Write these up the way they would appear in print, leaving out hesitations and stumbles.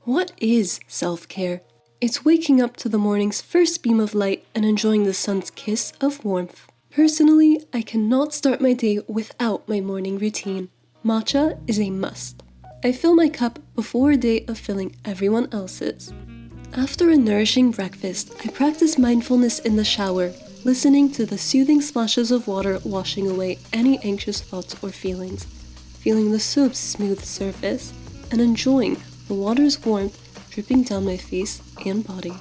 What is self-care? It's waking up to the morning's first beam of light and enjoying the sun's kiss of warmth. Personally, I cannot start my day without my morning routine. Matcha is a must. I fill my cup before a day of filling everyone else's. After a nourishing breakfast, I practice mindfulness in the shower, listening to the soothing splashes of water washing away any anxious thoughts or feelings, feeling the soap's smooth surface, and enjoying the water's warmth dripping down my face and body.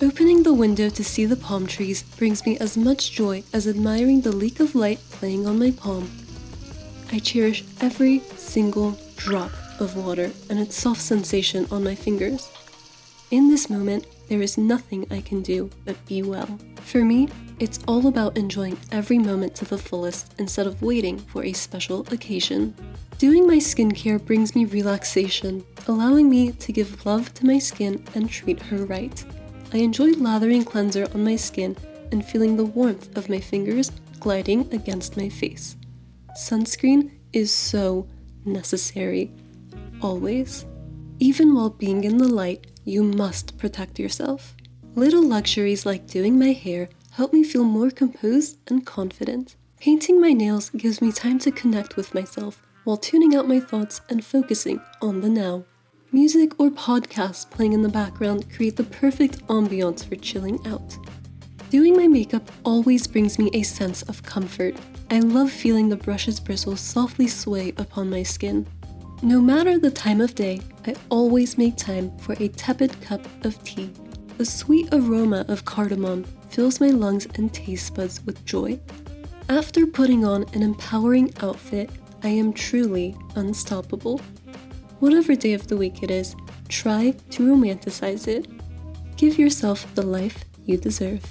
Opening the window to see the palm trees brings me as much joy as admiring the leak of light playing on my palm. I cherish every single drop of water and its soft sensation on my fingers. In this moment, there is nothing I can do but be well. For me, it's all about enjoying every moment to the fullest instead of waiting for a special occasion. Doing my skincare brings me relaxation, allowing me to give love to my skin and treat her right. I enjoy lathering cleanser on my skin and feeling the warmth of my fingers gliding against my face. Sunscreen is so necessary, always. Even while being in the light, you must protect yourself. Little luxuries like doing my hair help me feel more composed and confident. Painting my nails gives me time to connect with myself while tuning out my thoughts and focusing on the now. Music or podcasts playing in the background create the perfect ambiance for chilling out. Doing my makeup always brings me a sense of comfort. I love feeling the brush's bristles softly sway upon my skin. No matter the time of day, I always make time for a tepid cup of tea. The sweet aroma of cardamom fills my lungs and taste buds with joy. After putting on an empowering outfit, I am truly unstoppable. Whatever day of the week it is, try to romanticize it. Give yourself the life you deserve.